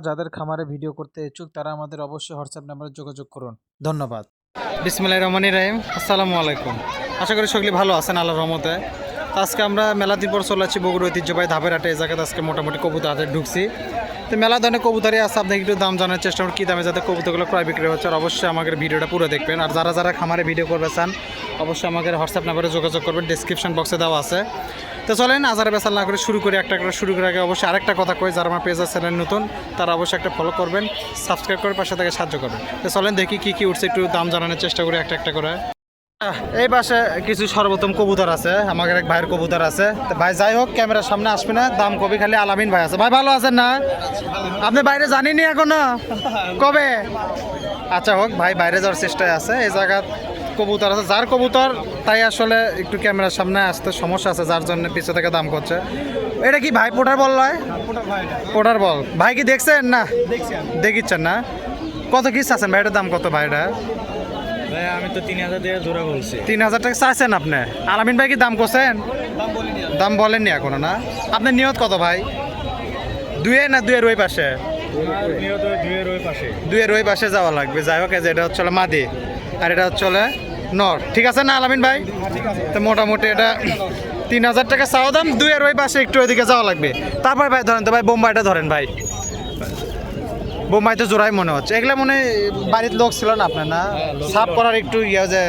যাদের খামারে ভিডিও করতে ইচ্ছুক তারা আমাদের অবশ্যই হোয়াটসঅ্যাপ নাম্বারে যোগাযোগ করুন। ধন্যবাদ। বিসমিল্লাহির রহমানির রহিম। আসসালামু আলাইকুম। আশা করি সকলে ভালো আছেন আল্লাহর রহমতে। তো আজকে আমরা মেলা দিন পর চলে যাচ্ছি বগুড়া ঐতিহ্যবাহী ধাপের হাটে। এই জায়গাতে আজকে মোটামুটি কবুতর হাটে ঢুকছি। তো মেলা ধরনের কবুতরই আছে, আপনাকে একটু দাম জানার চেষ্টা করুন, কী দামে যাতে কবুতরগুলো ক্রয় বিক্রি হচ্ছে। আর অবশ্যই আমাদের ভিডিওটা পুরো দেখবেন। আর যারা খামারে ভিডিও করবে চান অবশ্যই আমাদের হোয়াটসঅ্যাপ নাম্বারে যোগাযোগ করবেন, ডিসক্রিপশন বক্সে দেওয়া আছে। তো চলেন আজারে বেসাল না করে শুরু করি। একটা করে শুরু করে আগে অবশ্যই আরেকটা কথা কই, যারা আমার পেজের চ্যানেল নতুন তারা অবশ্যই একটা ফলো করবেন, সাবস্ক্রাইব করে পাশে থেকে সাহায্য করবেন। তো চলেন দেখি কী উঠছে, একটু দাম জানানোর চেষ্টা করি একটা করে। এই পাশে কিছু সর্বোত্তম কবুতর আছে, আমাদের এক ভাইয়ের কবুতর আছে। তো ভাই যাই হোক ক্যামেরার সামনে আসবে না, দাম কবি খালি আলামিন ভাই আছে। ভাই ভালো আছেন না? আপনি বাইরে জানিনি এখনো? কবে? আচ্ছা হোক, ভাই বাইরে যাওয়ার চেষ্টায় আছে। এই জায়গা কবুতর আছে, যার কবুতর তাই আসলে একটু ক্যামেরার সামনে আসতে সমস্যা আছে, যার জন্য পিছু থেকে দাম করছে। এটা কি ভাই পোটার বল নয়? পোটার বল। ভাই কি দেখছেন না? দেখিচ্ছেন না? কত কি চাচ্ছেন ভাই? এটার দাম কত ভাই? এটা ভাই আমি তো 3000 টাকা জোড়া বলছি। 3000 টাকা চাচ্ছেন আপনি? আলামিন ভাই কি দাম করছেন? দাম বলেননি এখনো না? আপনার নিয়ত কত ভাই? দুয়ে না দুয়ের ওই পাশে? দুয়ের ওই পাশে যাওয়া লাগবে। যাই হোক, এটা হচ্ছে মাদি আর এটা হচ্ছে নর, ঠিক আছে না আলামিন ভাই? তো মোটামুটি এটা 3000 টাকা চাওয়া দাম, দুয়ের ওই পাশে একটু ওইদিকে যাওয়া লাগবে। তারপর ভাই ধরেন তো ভাই বোম্বাইটা ধরেন ভাই। বোম্বাই তো জোড়াই মনে হচ্ছে। এগুলো মনে বাড়ির লোক ছিল না আপনার না? সাফ করার একটু ইয়ে যে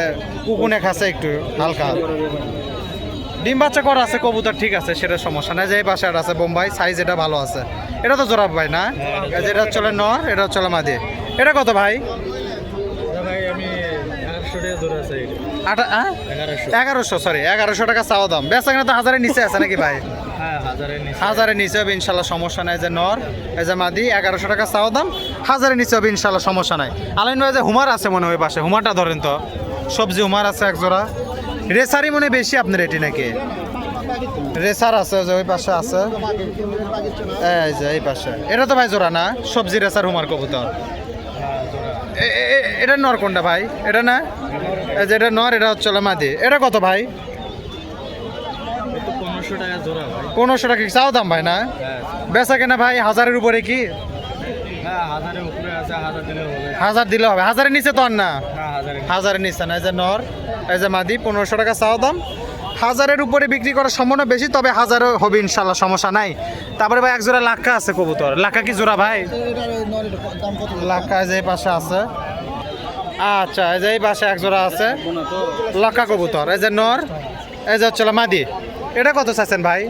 কুকুনে খাচ্ছে একটু হালকা। ডিম বাচ্চা করা আছে কবুতর, ঠিক আছে, সেটা সমস্যা নাই। যে এই পাশে আছে বোম্বাই, সাইজ এটা ভালো আছে। এটা তো জোড়া ভাই না? এটা চলে নর, এটা চলে মাদি। এটা কত ভাই? ভাই আমি 1100 টাকা জোড়া আছে। 1100, সরি 1100 টাকা চাওয়া দাম। বেচা কিনা তো 1000-এর নিচে আছে নাকি ভাই? হ্যাঁ 1000-এর নিচে হবে ইনশাল্লাহ, সমস্যা নাই। যে নর, এই যে মাদি, 1100 টাকা চাওয়া দাম, 1000-এর নিচে হবে ইনশাল্লাহ, সমস্যা নাই। আলাইন ভাই যে হুমার আছে মনে হয় পাশে, হুমারটা ধরেন তো। সবজি হুমার আছে এক জোড়া। রেসারই মনে বেশি আপনার এটি নাকি? রেসার আছে যে ওই পাশে আছে, এই যে এই পাশে। এটা তো ভাই জোড়া না? সবজি রেসার হুমার কবুতর। এটা নর কোনটা ভাই? এটা না? এই যে এটা নর, এটা হচ্ছে মাদি। এটা কত ভাই? 1500 টাকা জোড়া ভাই। 1500 টাকা চাও দাম ভাই না? বেচা কেনা ভাই 1000-এর উপরে কি? হ্যাঁ 1000-এর উপরে আছে, 1000 দিলে হবে। 1000 দিলে হবে? 1000-এর নিচে তো আর না? না 1000-এর নিচে না। এই যে নর, এই যে মাদি, 1500 টাকা চাও দাম। 1000-এর উপরে বিক্রি করার সম্ভাবনা বেশি, তবে 1000-ও হবে ইনশাল্লাহ, সমস্যা নাই। তারপরে ভাই এক জোড়া লাক্কা আছে কবুতর। লাক্কা কি জোড়া ভাই? লাক্কা যে এই পাশে আছে। আচ্ছা, এই যে এই পাশে এক জোড়া আছে লাক্কা কবুতর। এই যে নর, এই যে হচ্ছে মাদি। এটা কত চাচ্ছেন ভাই?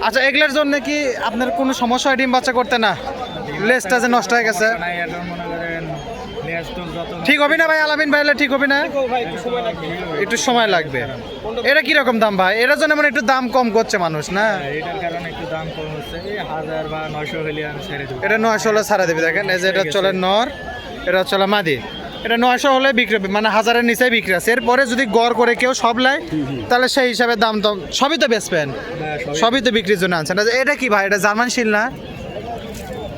আচ্ছা, এগুলোর জন্য কি আপনার কোনো সমস্যা হয় ডিম বাচ্চা করতে? না, লেজটা যে নষ্ট হয়ে গেছে। ঠিক হবে না ভাই আলামিন ভাই? ঠিক হবে না? একটু সময় লাগবে। এটা কিরকম দাম ভাই? এটার জন্য মানে একটু দাম কম করছে মানুষ না? এটার কারণে একটু দাম কম হচ্ছে। 1000 বা 900 হলে আমি ছেড়ে দেব। এটা 900 হলে ছাড়া দেবে। দেখেন এই যে এটা চলে নর, এটা চলে মাদি। এটা 900 হলে বিক্রি হবে, মানে 1000-এর নিচে বিক্রি আছে। এরপরে যদি গড় করে কেউ সব নেয় তাহলে সেই হিসাবে দাম তো সবই তো বেচবেন, সবই তো বিক্রির জন্য আনছেন। এটা কি ভাই? এটা জার্মান শিল না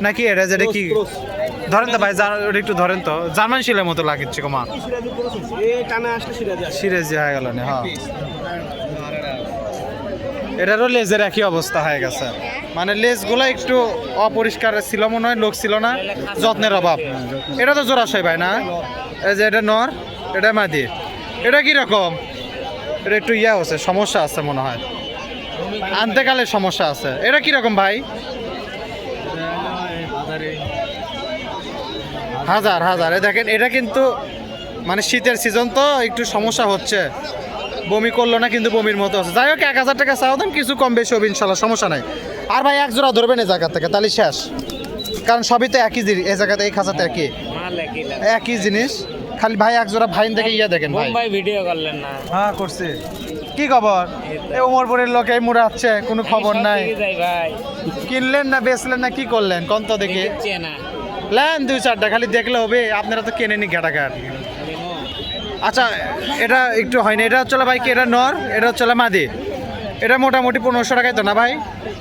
নাকি? এটা যেটা কি ধরেন তো ভাই, একটু ধরেন তো। জার্মান শিলের মতো লাগছে কমা, সিরাজি হয়ে গেল না? হ্যাঁ, এটারও লেজের একই অবস্থা হয়ে গেছে, মানে লেজগুলো একটু অপরিষ্কার ছিল মনে হয়, লোক ছিল না, যত্নের অভাব। এটা তো জোড়াশয় ভাই না? এই যে এটা নর, এটা মাদি। এটা কিরকম? এটা একটু ইয়া হচ্ছে, সমস্যা আছে মনে হয়, আনতেকালে সমস্যা আছে। এটা কিরকম ভাই? 1000 দেখেন এটা কিন্তু মানে শীতের সিজন তো একটু সমস্যা হচ্ছে, বমি করলো না কিন্তু বমির মতো আছে। যাই হোক 1000 টাকা চাও দাম, কিছু কম বেশি হবে ইনশাল্লাহ, সমস্যা নাই। আর ভাই এক জোড়া ধরবেন এই জায়গা থেকে, তাহলে শেষ, কারণ সবই তো একই জিনিস। এই জায়গাতে এই খাঁচাতে একই জিনিস, খালি ভাই এক জোড়া ভাইন দেখে ইয়া দেখেন ভাই। ভিডিও করলেন না? হ্যাঁ করছি। কি খবর? এই ওমরপুরের লোক এই মুড়ে আছে, কোনো খবর নাই। কিনলেন না বেচলেন না কি করলেন কোন তো দেখি? লেন 2-4টা, খালি দেখলে হবে? আপনারা তো কেনেনি ঘাটাঘাট। আচ্ছা, এটা একটু হয়নি। এটা হচ্ছে ভাই কি? এটা নর, এটা হচ্ছে মাদি। এটা মোটামুটি 1500 টাকায় তো না ভাই?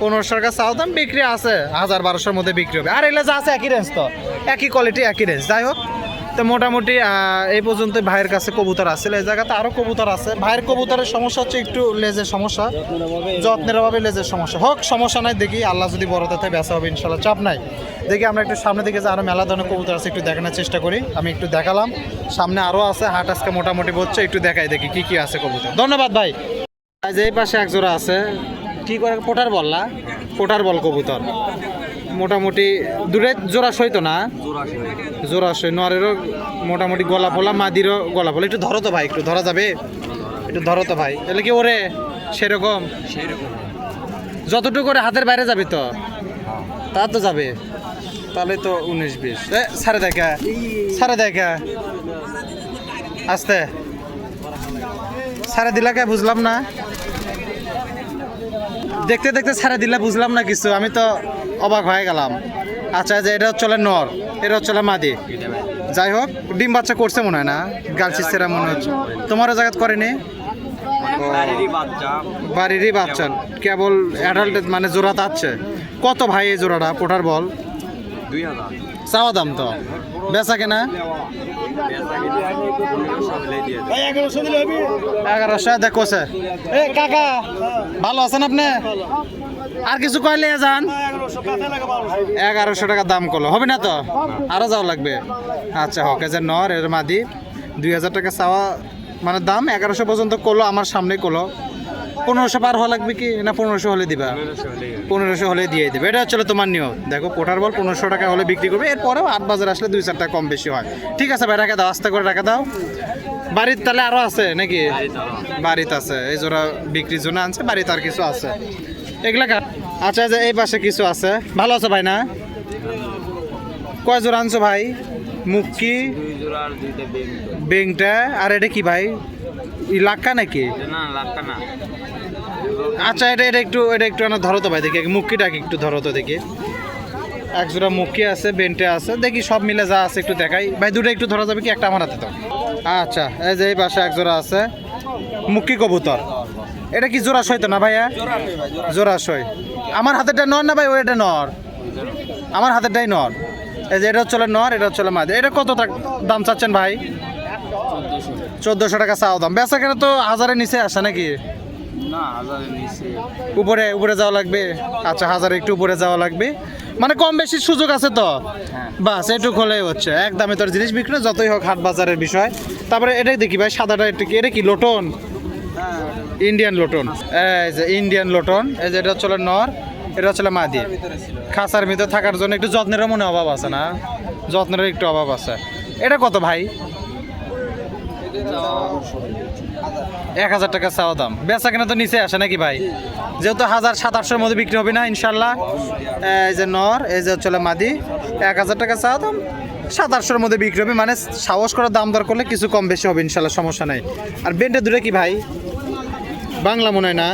1500 টাকা চাও দাম, বিক্রি আছে 1000-1200-এর মধ্যে বিক্রি হবে। আর এগুলো যা আছে একই রেঞ্জ তো, একই কোয়ালিটি একই রেঞ্জ। যাই হোক তো মোটামুটি এই পর্যন্ত ভাইয়ের কাছে কবুতর আছে। এই জায়গাতে আরও কবুতর আছে। ভাইয়ের কবুতরের সমস্যা হচ্ছে একটু লেজের সমস্যা, যত্নের অভাবে লেজের সমস্যা। হোক, সমস্যা নাই, দেখি আল্লাহ যদি বড় তাতে বেচা হবে ইনশাল্লাহ, চাপ নাই। দেখি আমরা একটু সামনে দিকে যে আরও মেলা ধরনের কবুতর আছে একটু দেখানোর চেষ্টা করি। আমি একটু দেখালাম, সামনে আরও আছে, হাট আজকে মোটামুটি বলছে, একটু দেখাই দেখি কি কি আছে কবুতর। ধন্যবাদ ভাই। আজ এই পাশে এক জোড়া আছে, কি করে পোটার বল না, পোটার বল কবুতর মোটামুটি দূরে জোড়া সইতো না, জোড়া সই নরেরও মোটামুটি গলা ফোলা, মাদিরও গলা ফোলা। একটু ধরো তো ভাই, একটু ধরা যাবে, একটু ধরো তো ভাই। তাহলে কি ওরে সেরকম যতটুকু করে হাতের বাইরে যাবে তো, তা তো যাবে, তাহলে তো 19-20 সাড়ে দেখা, সাড়ে দেখা আস্তে সাড়ে দিলা কে বুঝলাম না, দেখতে দেখতে ছাড়া দিলে বুঝলাম না কিছু, আমি তো অবাক হয়ে গেলাম। আচ্ছা, যে এটা চলে নর, এটা চলে মাদি, যাই হোক ডিম বাচ্চা করছে মনে হয় না, গালছি সেরা মনে হচ্ছে। তোমারও জায়গা করেনি, বাড়িরই বাচ্চা, কেবল অ্যাডাল্ট মানে জোড়া তাচ্ছে। কত ভাই এই জোড়াটা পোটার বল? 2000 চাওয়া দাম তো, বেচা কেনা 1100 দেখোছে। এ কাকা ভালো আছেন আপনি? আর কিছু কইলে যান, 1100 টাকা দাম করলো হবে না তো, আরো যাওয়া লাগবে। আচ্ছা হোক, যে নর এর মাদি 2000 টাকা চাওয়া মানে দাম, 1100 পর্যন্ত করলো, আমার সামনে করলো। 1500 পার হওয়া লাগবে কি না? 1500 হলে দিবা, 1500 হলে দিয়ে দেবে। এটা হচ্ছে তোমার নিয়ম। দেখো পোটার বল 1500 টাকা হলে বিক্রি করবে, এরপরেও 8 বাজার আসলে 2-4 টাকা কম বেশি হয়। ঠিক আছে ভাই, রাখা দাও, আস্তে করে রাখা দাও। বাড়ির তাহলে আরো আছে নাকি? বাড়িতে আছে, এই জোড়া বিক্রির জন্য আনছে, বাড়িতে আর কিছু আছে এগুলা। আচ্ছা, যে এই পাশে কিছু আছে। ভালো আছে ভাই না? কয় জোড়া আনছো ভাই? মুক্কি, বেংটা, আর এটা কি ভাই, লাক্কা নাকি? আচ্ছা, এটা একটু ধরো তো ভাই, দেখি মুক্কিটাকে একটু ধরো তো দেখি। এক জোড়া মুক্কি আছে, বেন্টে আছে, দেখি সব মিলে যা আছে একটু দেখাই ভাই। দুটো একটু ধরা যাবে কি? একটা আমার হাতে তো। আচ্ছা, এই যে এই পাশে এক জোড়া আছে মুক্কি কবুতর। এটা কি জোড়া সই তো না ভাইয়া? জোড়া সই। আমার হাতেরটা নর না ভাই? ওইটা নর, আমার হাতেরটাই নর। এই যে এটা চলে নর, এটা চলে মাঝে। এটা কত দাম চাচ্ছেন ভাই? 1400 টাকা চাও দাম। বেচা কেন তো 1000-এর নিচে আসে নাকি? উপরে উপরে যাওয়া লাগবে। আচ্ছা, 1000 একটু উপরে যাওয়া লাগবে, মানে কম বেশি সুযোগ আছে তো, বাস এটুক হলেই হচ্ছে। একদমই তোর জিনিস বিক্রি, যতই হোক হাট বাজারের বিষয়। তারপরে এটাই দেখি ভাই, সাদাটা একটু কি, এটা কি লোটন? Indian lotion. এই যে ইন্ডিয়ান লোটন, এই যে এটা চলে নর, এটা চলে মাদি। খাঁচার ভিতরে থাকার জন্য একটু যত্নেরও মনে অভাব আছে না? যত্নেরও একটু অভাব আছে। এটা কত ভাই? 1000 টাকা চাওয়া দাম। বেচা কেনা তো নিচে আসে নাকি ভাই? যেহেতু 1700-1800-র মধ্যে বিক্রি হবে না ইনশাল্লাহ। এই যে নর, এই যে চলে মাদি, 1000 টাকা চাওয়া দাম, 1700-র মধ্যে বিক্রি হবে, মানে সাহস করার দাম দর করলে কিছু কম বেশি হবে ইনশাল্লাহ, সমস্যা নাই। আর বেন্টে দূরে কি ভাই? বাংলা মনে হয় না?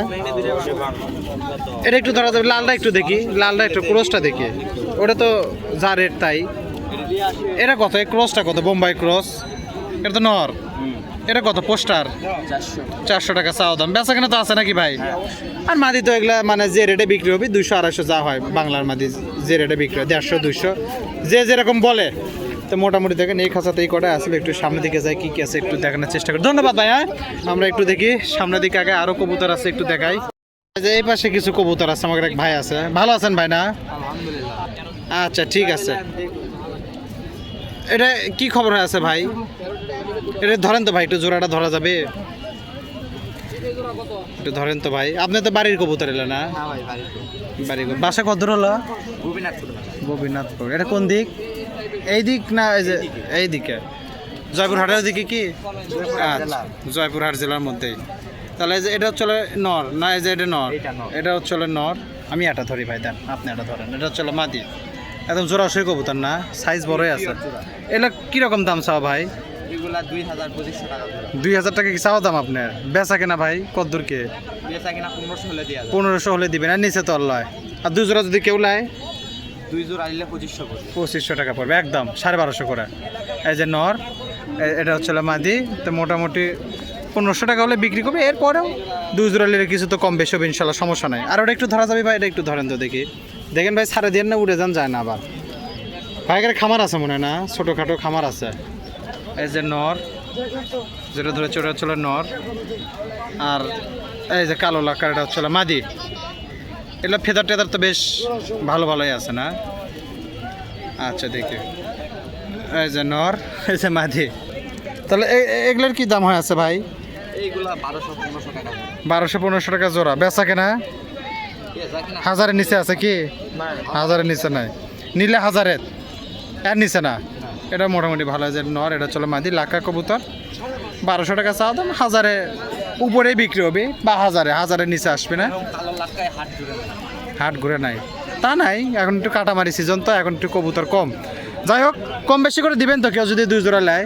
এটা একটু ধরা যাবে। লালটা একটু দেখি, লালটা একটু, ক্রসটা দেখি। ওটা তো যা রেট তাই। এটা কত? এই ক্রসটা কত? বোম্বাই ক্রস, এটা তো নর। এটা কত? পোস্টার 400 টাকা চাওয়া দাম। বেচা কেনা তো আছে নাকি ভাই? আর মাদি তো এগুলা মানে যে রেটে বিক্রি হবে 200-250 যা হয় বাংলার মাদি, যে রেটে বিক্রি হয় 150-200, যে যেরকম বলে। তো মোটামুটি দেখেন এই খাঁচাতে এই কটা আসলে একটু সামনের দিকে যাই, কি কি আছে একটু দেখানোর চেষ্টা করি। ধন্যবাদ ভাই। হ্যাঁ, আমরা একটু দেখি সামনের দিকে, আগে আরো কবুতর আছে একটু দেখাই। যে এই পাশে কিছু কবুতর আছে, আমাদের এক ভাই আছে। ভালো আছেন ভাই না? আচ্ছা ঠিক আছে। এটা কি খবর আছে ভাই? এটা ধরেন তো ভাই, একটু জোড়াটা ধরা যাবে? একটু ধরেন তো ভাই। আপনি তো বাড়ির কবুতর এলে না? বাড়ির বাসা কত দূর হলো? গোপীনাথপুর। এটা কোন দিক? এই দিক না এই দিকে? জয়পুরহাটের দিকে কি? আচ্ছা, জয়পুরহাট জেলার মধ্যেই। তাহলে যে এটা চলে নর না? এই যে এটা নর, এটা চলে নর। আমি এটা ধরি ভাই, দেন আপনি এটা ধরেন। এটা চলে মাদি, একদম জোড়াশই কবুতর না? সাইজ বড়ই আছে। এগুলো কিরকম দাম চাও ভাই? 2000 টাকা কি চাওয়া দাম আপনার? বেচা কেনা ভাই কত দূর কে? 1500 হলে দিবেন, আর নিচে তো লয়। আর 2 জোড়া যদি কেউ লায়? 2 জোড়া নিলে 2500 টাকা পড়বে, একদম 1250 করে। এই যে নর, এটা হচ্ছে মাদি, তো মোটামুটি 1500 টাকা হলে বিক্রি করবে। এরপরেও 2 জোড়া নিলে কিছু তো কম বেশি হবে ইনশাল্লাহ, সমস্যা নাই। আর ওটা একটু ধরা যাবে ভাই? এটা একটু ধরেন তো দেখি। দেখেন ভাই, ছাড়ে দিয়ে না উড়ে যান যায় না আবার। ভাইয়ের খামার আছে মনে হয় না? ছোটোখাটো খামার আছে। এই যে নর, যেটা ধরেছে ওটা হচ্ছে নর, আর এই যে কালো লাকার এটা হচ্ছে মাদি। এগুলো ফেদার টেদার তো বেশ ভালো ভালোই আছে না? আচ্ছা দেখি, এই যে নর, এই যে মাদি। তাহলে এগুলোর কি দাম হয় আছে ভাই? এইগুলা 1200-1500 টাকা। 1200-1500 টাকা জোড়া। বেচা কেনা হাজারের নিচে আছে কি? হাজারের নিচে নাই, নিলে হাজারের এর নিচে না। এটা মোটামুটি ভালো যে নর, এটা চলো মাদি লাকা কবুতর। 1200 টাকা চাওয়া দাম, হাজারে উপরেই বিক্রি হবে বা হাজারের নিচে আসবে না। কালো লাক্কায় হাট ঘুরে নাই তা নাই, এখন একটু কাটামারি সিজন তো, এখন একটু কবুতর কম। যাই হোক, কম বেশি করে দিবেন তো। কেউ যদি 2 জোড়া নেয়,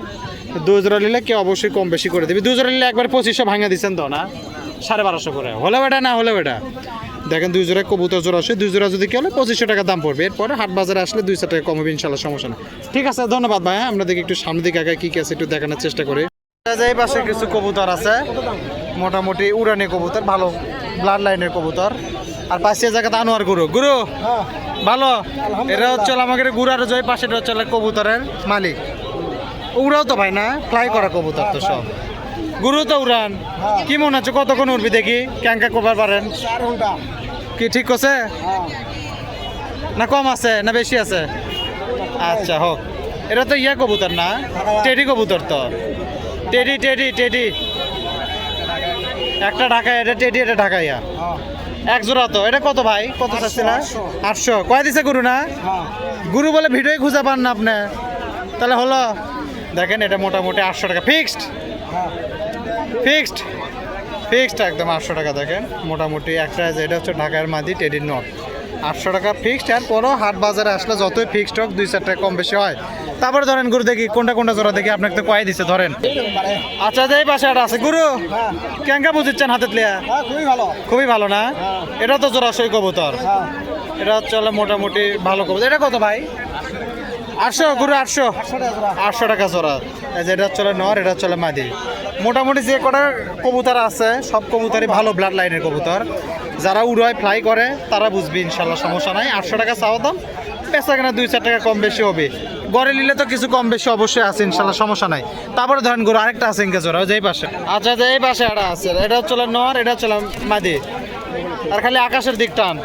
2 জোড়া নিলে কেউ অবশ্যই কম বেশি করে দিবে। 2 জোড়া নিলে একবার 2500 ভাঙা দিচ্ছেন তো না? 1250 করে হলে বেটা, না হলে বেটা। দেখেন 2 জোড়া কবুতর জোড়া আসে, 2 জোড়া যদি কেউ হলে 2500 টাকা দাম পড়বে। এরপরে হাট বাজারে আসলে 200 টাকা কম হবে ইনশাল্লাহ, সমস্যা না। ঠিক আছে, ধন্যবাদ ভাই। আমরা দেখি একটু সামনের দিকে আগে কী কী আছে একটু দেখানোর চেষ্টা করি। এই পাশে কিছু কবুতর আছে, মোটামুটি উড়ানি কবুতর, ভালো ব্লাড লাইনের কবুতর। আর পাশে জায়গাতে আনোয়ার গুরু গুরু ভালো। এটা হচ্ছে আমাদের গুড়ার জয় পাশে, এটা হচ্ছে কবুতরের মালিক। উড়াও তো ভাই না, ফ্লাই করা কবুতর তো সব। গুরু তো উড়ান, কি মনে হচ্ছে কতক্ষণ উড়বি দেখি? ক্যাঙ্কা করবার পারেন কি? ঠিক আছে না কম আছে না বেশি আছে? আচ্ছা হোক। এটা তো ইয়া কবুতর না, টেডি কবুতর তো। টেডি টেডি টেডি একটা ঢাকা, এটা টেডি, এটা ঢাকাইয়া এক জোড়া তো। এটা কত ভাই, কত চাচ্ছিল? 800 কয় দিছে গুরু না? গুরু বলে ভিডিওই খুঁজে পান না আপনি, তাহলে হলো। দেখেন এটা মোটামুটি 800 টাকা ফিক্সড, ফিক্সড ফিক্সড একদম 800 টাকা। দেখেন মোটামুটি একটা, এটা হচ্ছে ঢাকার মাদি টেডির নট, 800 টাকা ফিক্সড। আর পরও হাট বাজারে আসলে যতই ফিক্সড হোক 2-4 টাকা কম বেশি হয়। তারপরে ধরেন গুরু দেখি কোনটা কোনটা জোড়া দেখি, আপনাকে তো কয়ে দিছে ধরেন। আচ্ছা এই পাশে একটা আছে গুরু, কেঙ্কা বুঝিচ্ছেন হাতের লিয়া? খুবই ভালো, খুবই ভালো না? এটা তো জোড়া সই কবুতর, এটা হচ্ছে মোটামুটি ভালো কবুতর। এটা কত ভাই? 800 গুরু, 800 টাকা জোড়া। এই যে এটা হচ্ছে নর, এটা হচ্ছে মাদি। মোটামুটি যে কটা কবুতর আছে সব কবুতরই ভালো ব্লাড লাইনের কবুতর। যারা উড়ায় ফ্লাই করে তারা বুঝবে ইনশাল্লাহ, সমস্যা নাই। 800 টাকা চাওয়া দাম, বেচা কেনা 2-4 টাকা কম বেশি হবে। গড়ে নিলে তো কিছু কম বেশি অবশ্যই আছে ইনশাল্লাহ, সমস্যা নাই। তারপরে ধরেন গরু আরেকটা আছে ইনকে জোড়া, যেই পাশে। আচ্ছা যে এই পাশে একটা আছে, এটা হচ্ছে নর, এটা হচ্ছে মাদি। আর খালি আকাশের দিক টান।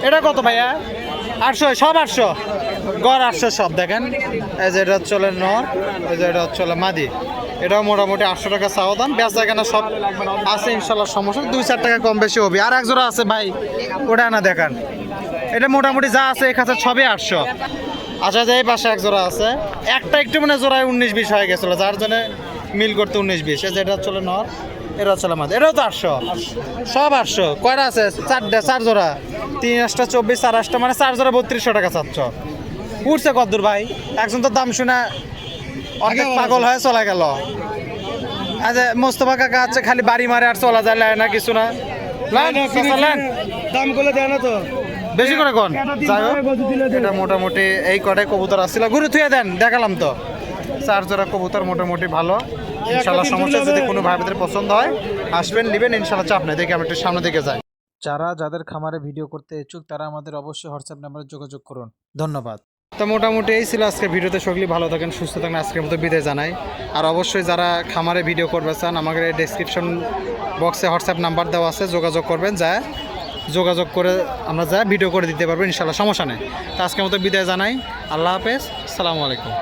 এটা কত ভাইয়া? 800, সব 800 গড়, 800 সব। দেখেন এই যে এটা হচ্ছে নর, এই যে এটা হচ্ছে মাদি। এটাও মোটামুটি 800 টাকা চাওয়া দাম, বেচা কেনা সব আছে ইনশাল্লাহ, সমস্যা 2-4 টাকা কম বেশি হবে। আর এক জোড়া আছে ভাই, ওটা না দেখান। এটা মোটামুটি যা আছে এই কাছে সবই 800। আচ্ছা যে এই পাশে এক জোড়া আছে, একটা একটু মানে জোড়ায় 19-20 হয়ে গেছিলো, যার জন্য মিল করতে 19-20। এই যে এটা হচ্ছে নর, এটা হচ্ছে মাদি, এটাও তো 800, সব 800। কয়টা আছে? 4 জোড়া, 3 8 24, 4 8 মানে 4 জোড়া 3200 টাকা চাচ্ছ। উঠছে কতদূর ভাই? একজন তো দাম শুনে অনেক পাগল হয়ে চলে গেল। আচ্ছা মোস্তফা কাকা আছে খালি বাড়ি মারে আর চলা যায় না, কিছু না। দাম করে দেয় না তো বেশি করে কোন? এটা মোটামুটি এই কটাই কবুতর আসছিল। গুরু থুয়ে দেন, দেখালাম তো 4 জোড়া কবুতর মোটামুটি ভালো ইনশাল্লাহ, সমস্যা। যদি কোনো ভাইদের পছন্দ হয় আসবেন, নেবেন ইনশাল্লাহ, চাপ নেই। দেখি আমি একটু সামনে দিকে যাই। যাদের খামারে ভিডিও করতে ইচ্ছুক তারা আমাদের অবশ্যই হোয়াটসঅ্যাপ নাম্বারে যোগাযোগ করুন। ধন্যবাদ। তো মোটামুটি এই ছিল আজকে ভিডিওতে। সকলেই ভালো থাকেন, সুস্থ থাকেন, আজকের মতো বিদায় জানাই। আর অবশ্যই যারা খামারে ভিডিও করবে চান, আমাদের এই ডেসক্রিপশন বক্সে হোয়াটসঅ্যাপ নাম্বার দেওয়া আছে, যোগাযোগ করবেন। যোগাযোগ করে আমরা ভিডিও করে দিতে পারবো ইনশাল্লাহ, সমস্যা নেই। তো আজকের মতো বিদায় জানাই। আল্লাহ হাফেজ, আসসালামু আলাইকুম।